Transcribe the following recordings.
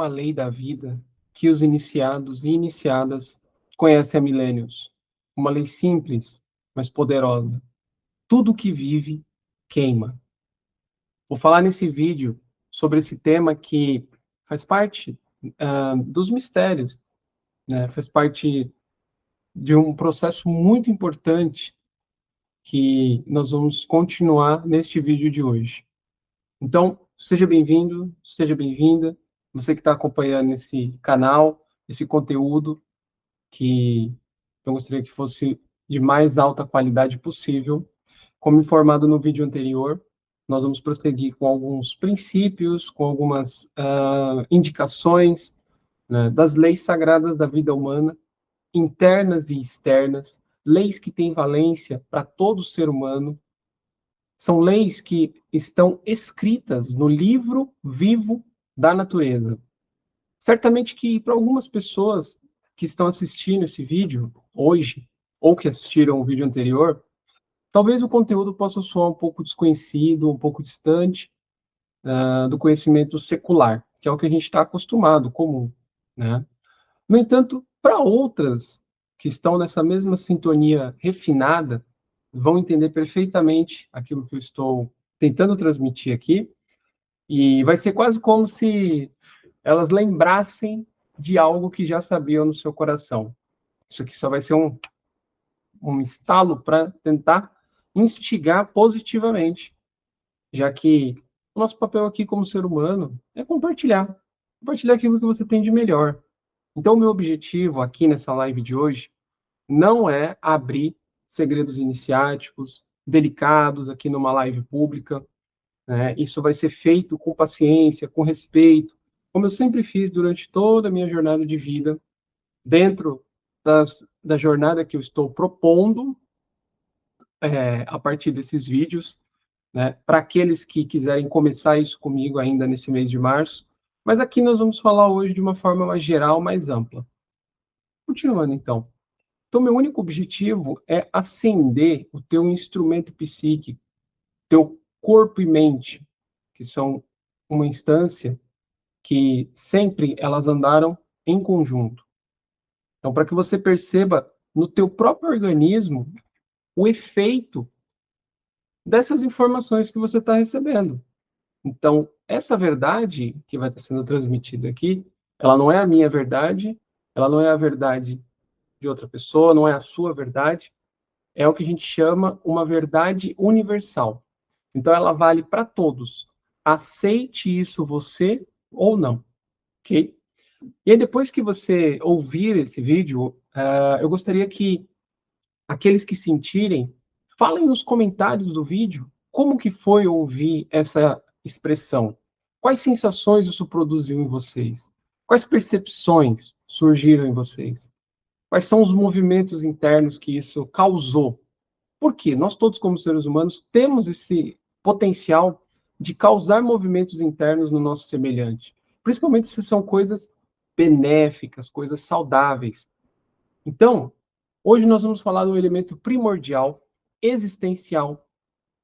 uma lei da vida que os iniciados e iniciadas conhecem há milênios. Uma lei simples, mas poderosa. Tudo que vive, queima. Vou falar nesse vídeo sobre esse tema que faz parte dos mistérios, né? Faz parte de um processo muito importante que nós vamos continuar neste vídeo de hoje. Então, seja bem-vindo, seja bem-vinda, você que está acompanhando esse canal, esse conteúdo, que eu gostaria que fosse de mais alta qualidade possível. Como informado no vídeo anterior, nós vamos prosseguir com alguns princípios, com algumas indicações, né, das leis sagradas da vida humana, internas e externas, leis que têm valência para todo ser humano. São leis que estão escritas no livro vivo da natureza. Certamente que para algumas pessoas que estão assistindo esse vídeo hoje, ou que assistiram o vídeo anterior, talvez o conteúdo possa soar um pouco desconhecido, um pouco distante do conhecimento secular, que é o que a gente está acostumado, comum, né? No entanto, para outras que estão nessa mesma sintonia refinada, vão entender perfeitamente aquilo que eu estou tentando transmitir aqui, e vai ser quase como se elas lembrassem de algo que já sabiam no seu coração. Isso aqui só vai ser um estalo para tentar instigar positivamente, já que o nosso papel aqui como ser humano é compartilhar aquilo que você tem de melhor. Então, o meu objetivo aqui nessa live de hoje não é abrir segredos iniciáticos, delicados aqui numa live pública, né? Isso vai ser feito com paciência, com respeito, como eu sempre fiz durante toda a minha jornada de vida, dentro da jornada que eu estou propondo a partir desses vídeos, né? Para aqueles que quiserem começar isso comigo ainda nesse mês de março, mas aqui nós vamos falar hoje de uma forma mais geral, mais ampla. Continuando, então. Então, meu único objetivo é acender o teu instrumento psíquico, teu corpo e mente, que são uma instância que sempre elas andaram em conjunto. Então, para que você perceba no teu próprio organismo o efeito dessas informações que você está recebendo. Então, essa verdade que vai estar sendo transmitida aqui, ela não é a minha verdade, ela não é a verdade de outra pessoa, não é a sua verdade, é o que a gente chama uma verdade universal. Então, ela vale para todos. Aceite isso você ou não, ok? E aí, depois que você ouvir esse vídeo, eu gostaria que aqueles que sentirem, falem nos comentários do vídeo como que foi ouvir essa expressão. Quais sensações isso produziu em vocês? Quais percepções surgiram em vocês? Quais são os movimentos internos que isso causou? Por quê? Nós todos, como seres humanos, temos esse potencial de causar movimentos internos no nosso semelhante. Principalmente se são coisas benéficas, coisas saudáveis. Então, hoje nós vamos falar de um elemento primordial, existencial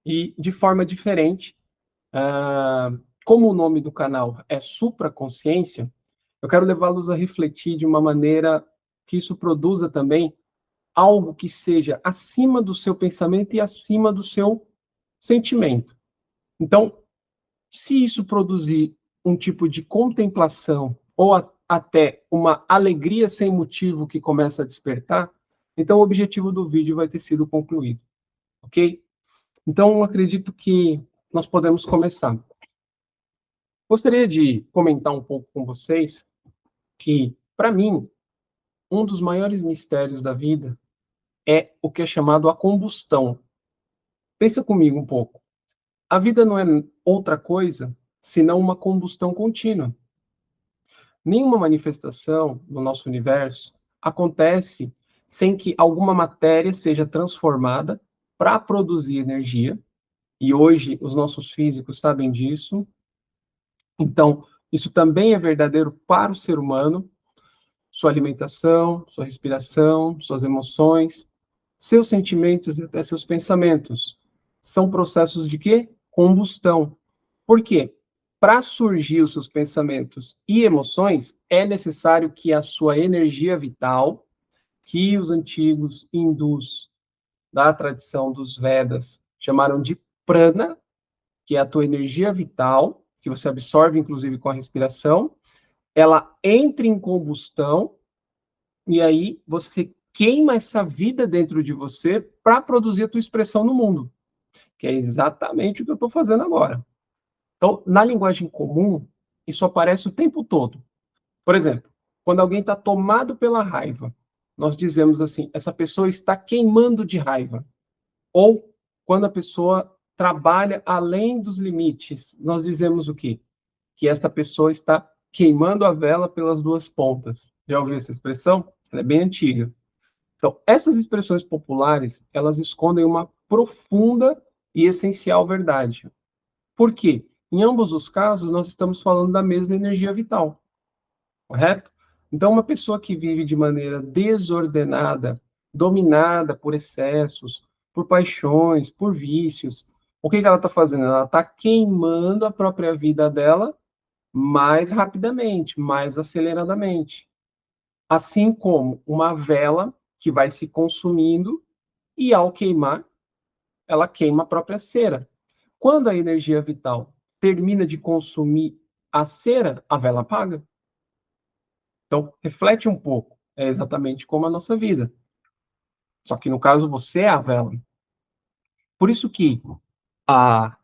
e de forma diferente. Como o nome do canal é Supraconsciência, eu quero levá-los a refletir de uma maneira que isso produza também algo que seja acima do seu pensamento e acima do seu sentimento. Então, se isso produzir um tipo de contemplação ou até uma alegria sem motivo que começa a despertar, então o objetivo do vídeo vai ter sido concluído, ok? Então, acredito que nós podemos começar. Gostaria de comentar um pouco com vocês que, para mim, um dos maiores mistérios da vida é o que é chamado a combustão. Pensa comigo um pouco. A vida não é outra coisa senão uma combustão contínua. Nenhuma manifestação no nosso universo acontece sem que alguma matéria seja transformada para produzir energia, e hoje os nossos físicos sabem disso. Então, isso também é verdadeiro para o ser humano, sua alimentação, sua respiração, suas emoções, seus sentimentos e até seus pensamentos. São processos de quê? Combustão. Por quê? para surgir os seus pensamentos e emoções, é necessário que a sua energia vital, que os antigos hindus da tradição dos Vedas chamaram de prana, que é a tua energia vital, que você absorve inclusive com a respiração, ela entra em combustão e aí você queima essa vida dentro de você para produzir a tua expressão no mundo, que é exatamente o que eu estou fazendo agora. Então, na linguagem comum, isso aparece o tempo todo. Por exemplo, quando alguém está tomado pela raiva, nós dizemos assim: essa pessoa está queimando de raiva. Ou quando a pessoa trabalha além dos limites, nós dizemos o quê? Que esta pessoa está queimando a vela pelas duas pontas. Já ouviu essa expressão? Ela é bem antiga. Então, essas expressões populares, elas escondem uma profunda e essencial verdade. Por quê? Em ambos os casos, nós estamos falando da mesma energia vital, correto? Então, uma pessoa que vive de maneira desordenada, dominada por excessos, por paixões, por vícios, o que ela está fazendo? Ela está queimando a própria vida dela mais rapidamente, mais aceleradamente. Assim como uma vela que vai se consumindo e, ao queimar, ela queima a própria cera. Quando a energia vital termina de consumir a cera, a vela apaga. Então, reflete um pouco. É exatamente como a nossa vida. Só que, no caso, você é a vela. Por isso que a,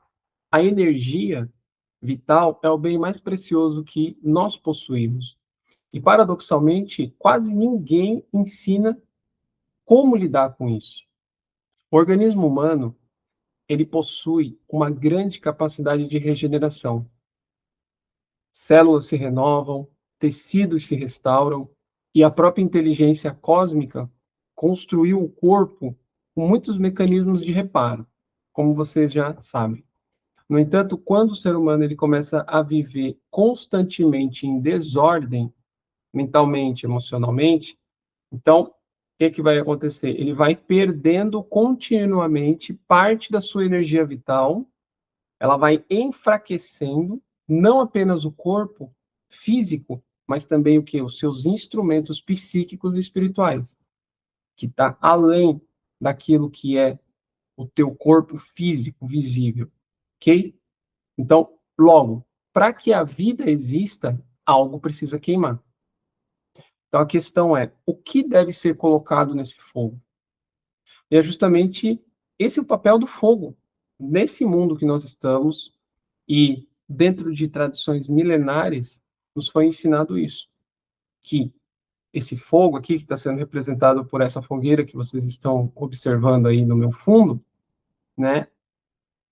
a energia vital é o bem mais precioso que nós possuímos. E, paradoxalmente, quase ninguém ensina como lidar com isso. O organismo humano, ele possui uma grande capacidade de regeneração. Células se renovam, tecidos se restauram, e a própria inteligência cósmica construiu o corpo com muitos mecanismos de reparo, como vocês já sabem. No entanto, quando o ser humano ele começa a viver constantemente em desordem, mentalmente, emocionalmente, então, o que vai acontecer? Ele vai perdendo continuamente parte da sua energia vital, ela vai enfraquecendo não apenas o corpo físico, mas também o que? Os seus instrumentos psíquicos e espirituais, que está além daquilo que é o teu corpo físico visível, ok? Então, logo, para que a vida exista, algo precisa queimar. Então, a questão é, o que deve ser colocado nesse fogo? E é justamente esse o papel do fogo. Nesse mundo que nós estamos, e dentro de tradições milenares, nos foi ensinado isso. Que esse fogo aqui, que está sendo representado por essa fogueira que vocês estão observando aí no meu fundo, né?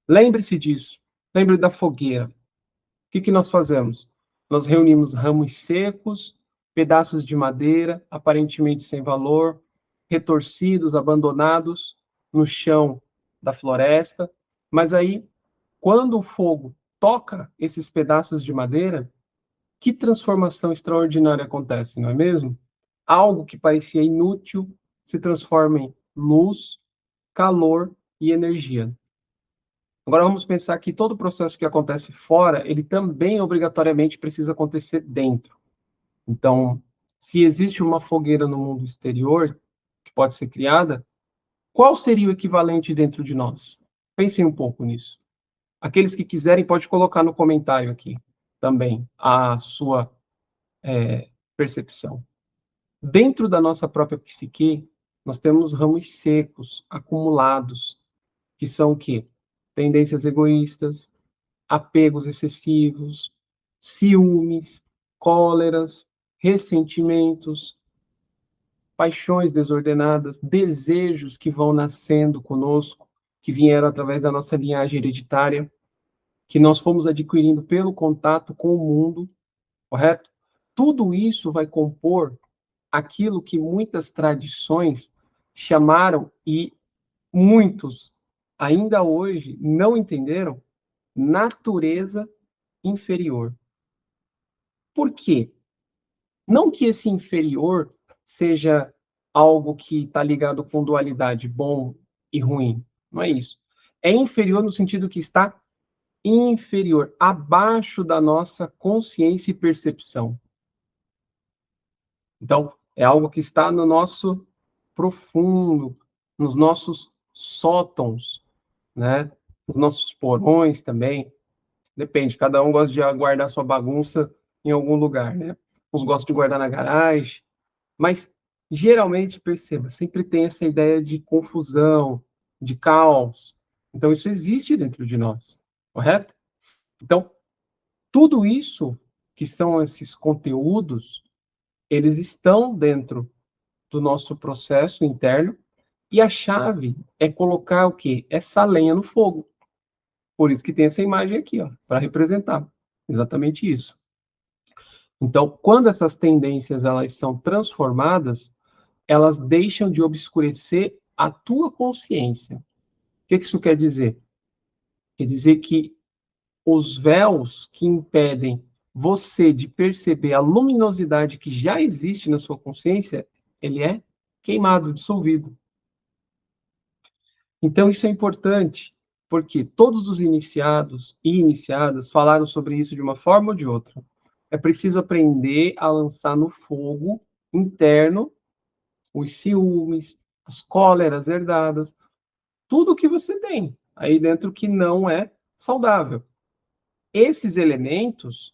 Lembre-se disso. Lembre da fogueira. O que nós fazemos? Nós reunimos ramos secos, pedaços de madeira, aparentemente sem valor, retorcidos, abandonados no chão da floresta. Mas aí, quando o fogo toca esses pedaços de madeira, que transformação extraordinária acontece, não é mesmo? Algo que parecia inútil se transforma em luz, calor e energia. Agora vamos pensar que todo processo que acontece fora, ele também obrigatoriamente precisa acontecer dentro. Então, se existe uma fogueira no mundo exterior que pode ser criada, qual seria o equivalente dentro de nós? Pensem um pouco nisso. Aqueles que quiserem, pode colocar no comentário aqui também a sua percepção. Dentro da nossa própria psique, nós temos ramos secos, acumulados, que são o quê? Tendências egoístas, apegos excessivos, ciúmes, cóleras, ressentimentos, paixões desordenadas, desejos que vão nascendo conosco, que vieram através da nossa linhagem hereditária, que nós fomos adquirindo pelo contato com o mundo, correto? Tudo isso vai compor aquilo que muitas tradições chamaram e muitos ainda hoje não entenderam natureza inferior. Por quê? Não que esse inferior seja algo que está ligado com dualidade, bom e ruim. Não é isso. É inferior no sentido que está inferior, abaixo da nossa consciência e percepção. Então, é algo que está no nosso profundo, nos nossos sótons, né? Os nossos porões também. Depende, cada um gosta de guardar sua bagunça em algum lugar, né? Uns gostam de guardar na garagem, mas geralmente, perceba, sempre tem essa ideia de confusão, de caos. Então, isso existe dentro de nós, correto? Então, tudo isso que são esses conteúdos, eles estão dentro do nosso processo interno e a chave é colocar o quê? Essa lenha no fogo. Por isso que tem essa imagem aqui, ó, para representar exatamente isso. Então, quando essas tendências elas são transformadas, elas deixam de obscurecer a tua consciência. O que isso quer dizer? Quer dizer que os véus que impedem você de perceber a luminosidade que já existe na sua consciência, ele é queimado, dissolvido. Então, isso é importante, porque todos os iniciados e iniciadas falaram sobre isso de uma forma ou de outra. É preciso aprender a lançar no fogo interno os ciúmes, as cóleras herdadas, tudo que você tem aí dentro que não é saudável. Esses elementos,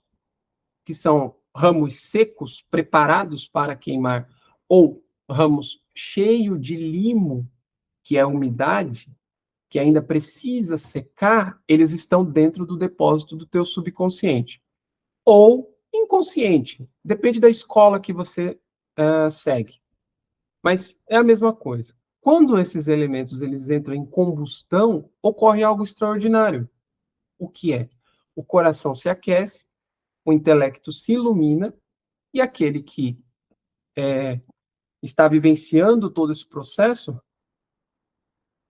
que são ramos secos preparados para queimar, ou ramos cheios de limo, que é a umidade, que ainda precisa secar, eles estão dentro do depósito do teu subconsciente. Ou inconsciente, depende da escola que você segue. Mas é a mesma coisa. Quando esses elementos eles entram em combustão, ocorre algo extraordinário. O que é? O coração se aquece, o intelecto se ilumina, e aquele que está vivenciando todo esse processo,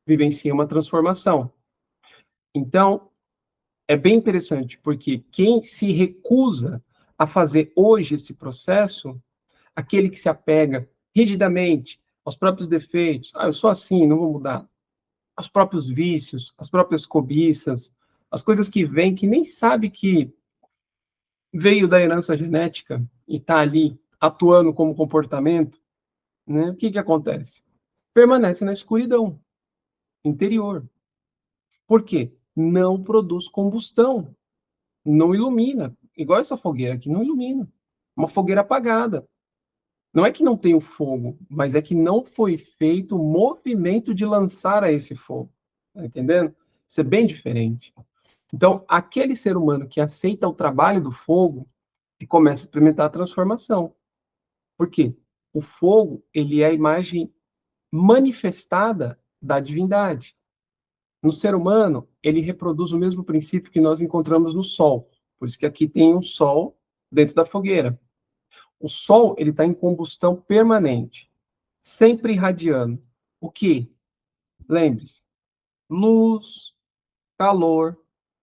vivencia uma transformação. Então, é bem interessante, porque quem se recusa a fazer hoje esse processo, aquele que se apega rigidamente aos próprios defeitos, eu sou assim, não vou mudar, aos próprios vícios, as próprias cobiças, as coisas que vêm que nem sabe que veio da herança genética e está ali atuando como comportamento, né? O que acontece? Permanece na escuridão interior. Por quê? Não produz combustão, não ilumina. Igual essa fogueira aqui, não ilumina. Uma fogueira apagada. Não é que não tem o fogo, mas é que não foi feito o movimento de lançar a esse fogo. Tá entendendo? Isso é bem diferente. Então, aquele ser humano que aceita o trabalho do fogo e começa a experimentar a transformação. Por quê? O fogo, ele é a imagem manifestada da divindade. No ser humano, ele reproduz o mesmo princípio que nós encontramos no Sol. Por isso que aqui tem um Sol dentro da fogueira. O Sol, ele está em combustão permanente, sempre irradiando. O que? Lembre-se, luz, calor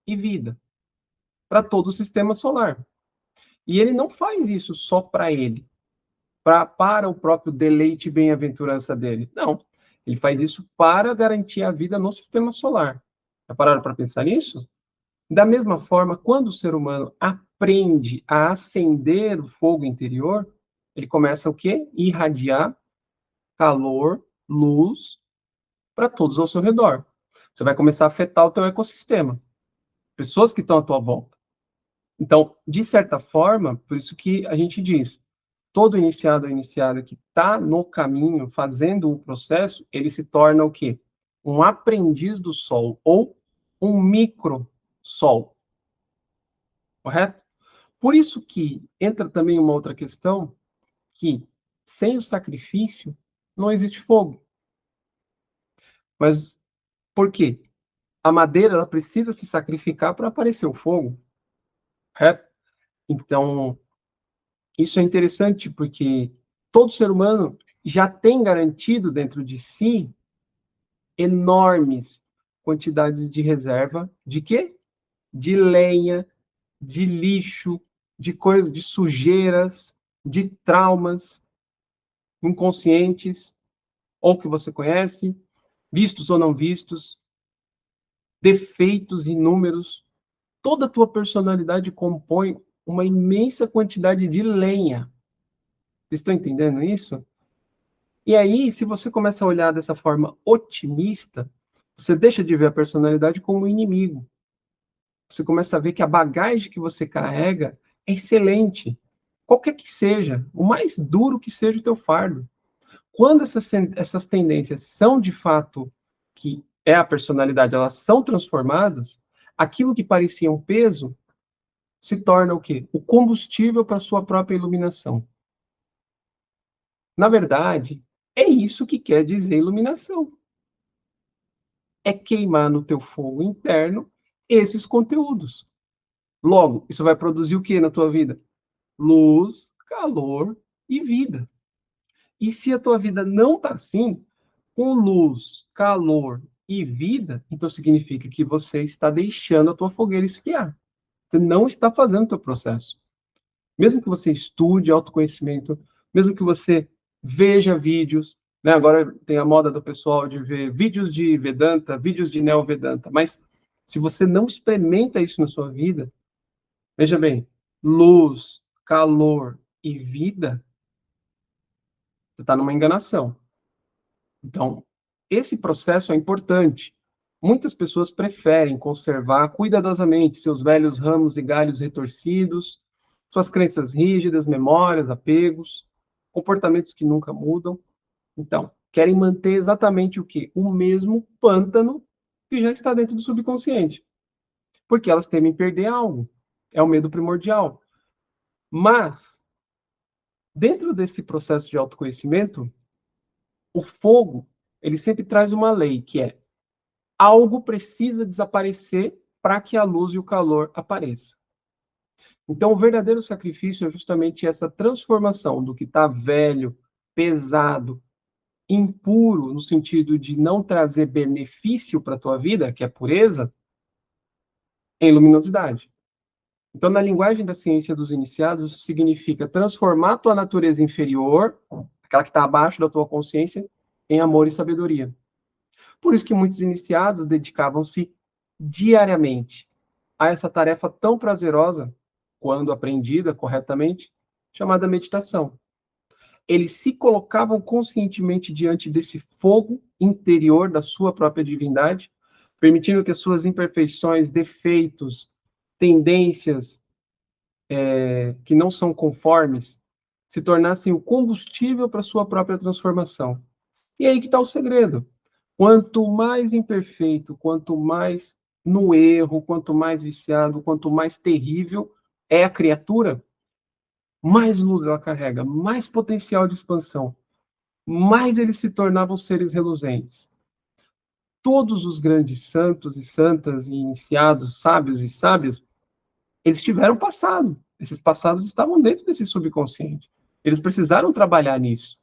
e vida para todo o sistema solar. E ele não faz isso só para ele, para o próprio deleite e bem-aventurança dele. Não, ele faz isso para garantir a vida no sistema solar. Já pararam para pensar nisso? Da mesma forma, quando o ser humano aprende a acender o fogo interior, ele começa o quê? Irradiar calor, luz para todos ao seu redor. Você vai começar a afetar o teu ecossistema, pessoas que estão à tua volta. Então, de certa forma, por isso que a gente diz, todo iniciado ou iniciada que está no caminho, fazendo o processo, ele se torna o quê? Um aprendiz do sol, ou um micro-sol. Correto? Por isso que entra também uma outra questão, que sem o sacrifício não existe fogo. Mas por quê? A madeira ela precisa se sacrificar para aparecer o fogo, correto? Então, isso é interessante porque todo ser humano já tem garantido dentro de si enormes quantidades de reserva de quê? De lenha, de lixo, de coisas, de sujeiras, de traumas inconscientes, ou que você conhece, vistos ou não vistos, defeitos inúmeros. Toda a tua personalidade compõe uma imensa quantidade de lenha. Vocês estão entendendo isso? E aí, se você começa a olhar dessa forma otimista, você deixa de ver a personalidade como um inimigo. Você começa a ver que a bagagem que você carrega é excelente. Qualquer que seja, o mais duro que seja o teu fardo. Quando essas tendências são de fato, que é a personalidade, elas são transformadas, aquilo que parecia um peso se torna o quê? O combustível para a sua própria iluminação. Na verdade, é isso que quer dizer iluminação. É queimar no teu fogo interno esses conteúdos. Logo, isso vai produzir o que na tua vida? Luz, calor e vida. E se a tua vida não está assim, com luz, calor e vida, então significa que você está deixando a tua fogueira esfriar. Você não está fazendo o teu processo. Mesmo que você estude autoconhecimento, mesmo que você veja vídeos, né? Agora tem a moda do pessoal de ver vídeos de Vedanta, vídeos de Neo-Vedanta, mas se você não experimenta isso na sua vida, veja bem, luz, calor e vida, você está numa enganação. Então, esse processo é importante. Muitas pessoas preferem conservar cuidadosamente seus velhos ramos e galhos retorcidos, suas crenças rígidas, memórias, apegos, comportamentos que nunca mudam. Então, querem manter exatamente o quê? O mesmo pântano que já está dentro do subconsciente. Porque elas temem perder algo. É o medo primordial. Mas, dentro desse processo de autoconhecimento, o fogo, ele sempre traz uma lei, que é algo precisa desaparecer para que a luz e o calor apareçam. Então, o verdadeiro sacrifício é justamente essa transformação do que está velho, pesado, impuro, no sentido de não trazer benefício para a tua vida, que é pureza, em luminosidade. Então, na linguagem da ciência dos iniciados, isso significa transformar a tua natureza inferior, aquela que está abaixo da tua consciência, em amor e sabedoria. Por isso que muitos iniciados dedicavam-se diariamente a essa tarefa tão prazerosa, quando aprendida corretamente, chamada meditação. Eles se colocavam conscientemente diante desse fogo interior da sua própria divindade, permitindo que as suas imperfeições, defeitos, tendências que não são conformes se tornassem o combustível para a sua própria transformação. E aí que está o segredo. Quanto mais imperfeito, quanto mais no erro, quanto mais viciado, quanto mais terrível é a criatura, mais luz ela carrega, mais potencial de expansão, mais eles se tornavam seres reluzentes. Todos os grandes santos e santas, e iniciados, sábios e sábias, eles tiveram passado. Esses passados estavam dentro desse subconsciente. Eles precisaram trabalhar nisso.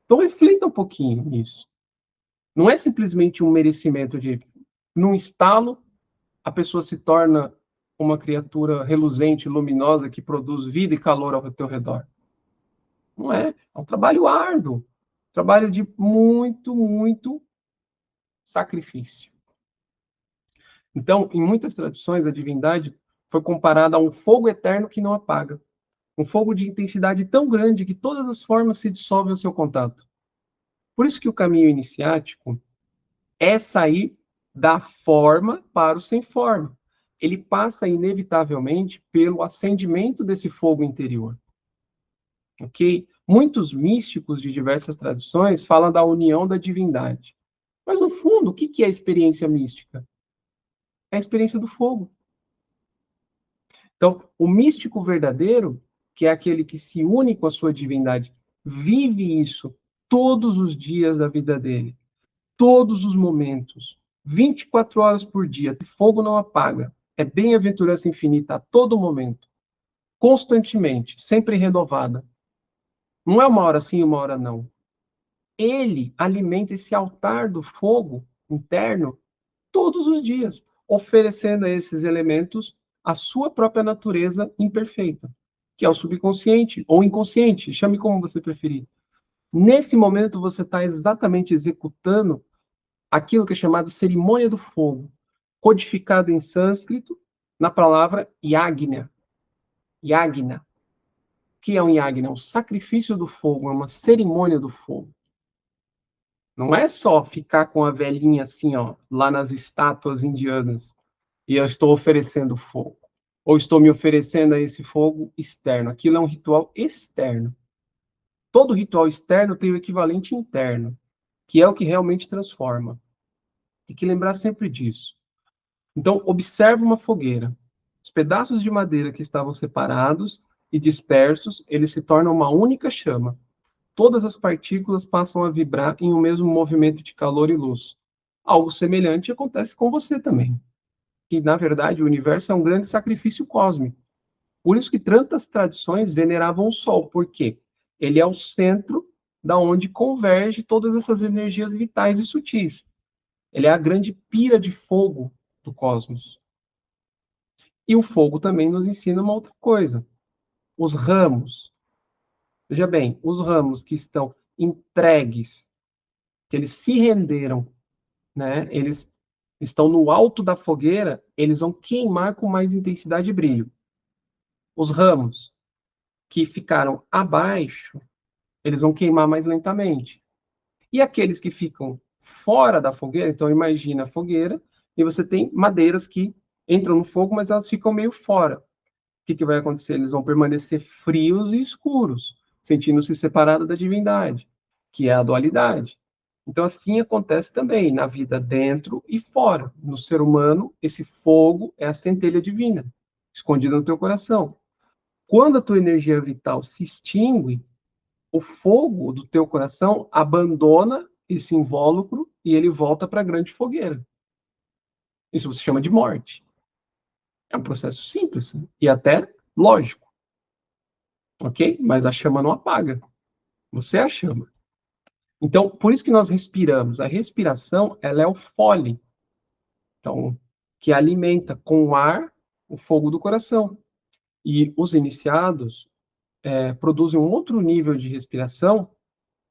Então reflita um pouquinho nisso. Não é simplesmente um merecimento de, num estalo, a pessoa se torna uma criatura reluzente, luminosa, que produz vida e calor ao teu redor. Não é. É um trabalho árduo. Trabalho de muito, muito sacrifício. Então, em muitas tradições, a divindade foi comparada a um fogo eterno que não apaga. Um fogo de intensidade tão grande que todas as formas se dissolvem ao seu contato. Por isso que o caminho iniciático é sair da forma para o sem forma. Ele passa inevitavelmente pelo acendimento desse fogo interior. Ok? Muitos místicos de diversas tradições falam da união da divindade. Mas, no fundo, o que é a experiência mística? É a experiência do fogo. Então, o místico verdadeiro, que é aquele que se une com a sua divindade, vive isso todos os dias da vida dele, todos os momentos, 24 horas por dia. O fogo não apaga. É bem-aventurança infinita a todo momento, constantemente, sempre renovada. Não é uma hora sim e uma hora não. Ele alimenta esse altar do fogo interno todos os dias, oferecendo a esses elementos a sua própria natureza imperfeita, que é o subconsciente ou inconsciente, chame como você preferir. Nesse momento, você está exatamente executando aquilo que é chamado cerimônia do fogo, codificado em sânscrito, na palavra yagna. Yagna. O que é um yagna? É um sacrifício do fogo, é uma cerimônia do fogo. Não é só ficar com a velhinha assim, ó, lá nas estátuas indianas, e eu estou oferecendo fogo. Ou estou me oferecendo a esse fogo externo. Aquilo é um ritual externo. Todo ritual externo tem o equivalente interno, que é o que realmente transforma. Tem que lembrar sempre disso. Então, observe uma fogueira. Os pedaços de madeira que estavam separados e dispersos, eles se tornam uma única chama. Todas as partículas passam a vibrar em um mesmo movimento de calor e luz. Algo semelhante acontece com você também. Que, na verdade, o universo é um grande sacrifício cósmico. Por isso que tantas tradições veneravam o Sol. Por quê? Ele é o centro da onde converge todas essas energias vitais e sutis. Ele é a grande pira de fogo do cosmos. E o fogo também nos ensina uma outra coisa. Os ramos. Veja bem, os ramos que estão entregues, que eles se renderam, né? Eles estão no alto da fogueira, eles vão queimar com mais intensidade e brilho. Os ramos que ficaram abaixo, eles vão queimar mais lentamente. E aqueles que ficam fora da fogueira, então imagina a fogueira, e você tem madeiras que entram no fogo, mas elas ficam meio fora. O que vai acontecer? Eles vão permanecer frios e escuros, sentindo-se separados da divindade, que é a dualidade. Então, assim acontece também na vida dentro e fora. No ser humano, esse fogo é a centelha divina, escondida no teu coração. Quando a tua energia vital se extingue, o fogo do teu coração abandona esse invólucro e ele volta para a grande fogueira. Isso você chama de morte. É um processo simples e até lógico, ok? Mas a chama não apaga. Você é a chama. Então, por isso que nós respiramos. A respiração, ela é o fole, então, que alimenta com o ar o fogo do coração. E os iniciados produzem um outro nível de respiração,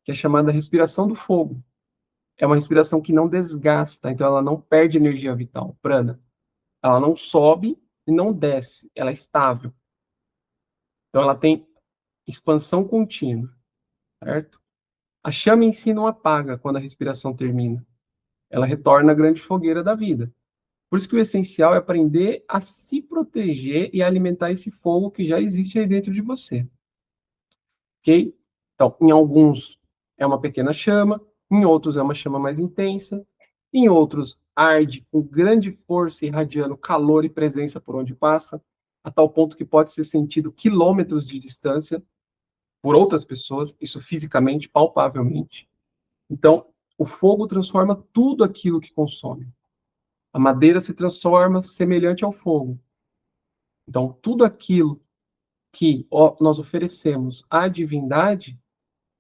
que é chamada respiração do fogo. É uma respiração que não desgasta, então ela não perde energia vital, prana. Ela não sobe e não desce, ela é estável. Então ela tem expansão contínua, certo? A chama em si não apaga quando a respiração termina. Ela retorna à grande fogueira da vida. Por isso que o essencial é aprender a se proteger e alimentar esse fogo que já existe aí dentro de você. Ok? Então, em alguns é uma pequena chama, em outros é uma chama mais intensa, em outros arde com grande força, irradiando calor e presença por onde passa, a tal ponto que pode ser sentido quilômetros de distância por outras pessoas, isso fisicamente, palpavelmente. Então, o fogo transforma tudo aquilo que consome. A madeira se transforma semelhante ao fogo. Então, tudo aquilo que nós oferecemos à divindade,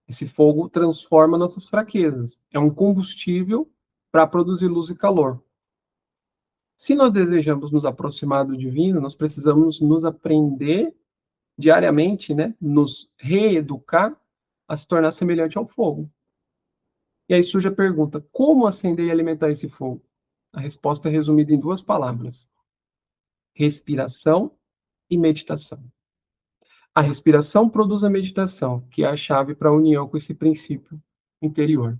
esse fogo transforma nossas fraquezas. É um combustível para produzir luz e calor. Se nós desejamos nos aproximar do divino, nós precisamos nos aprender diariamente, né? Nos reeducar a se tornar semelhante ao fogo. E aí surge a pergunta: como acender e alimentar esse fogo? A resposta é resumida em duas palavras: respiração e meditação. A respiração produz a meditação, que é a chave para a união com esse princípio interior.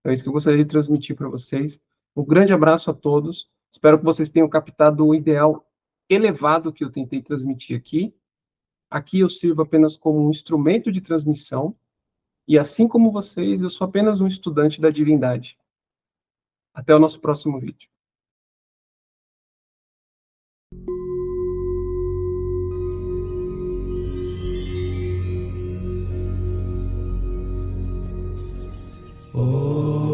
É isso que eu gostaria de transmitir para vocês. Um grande abraço a todos. Espero que vocês tenham captado o ideal elevado que eu tentei transmitir aqui. Aqui eu sirvo apenas como um instrumento de transmissão, e assim como vocês, eu sou apenas um estudante da divindade. Até o nosso próximo vídeo. Oh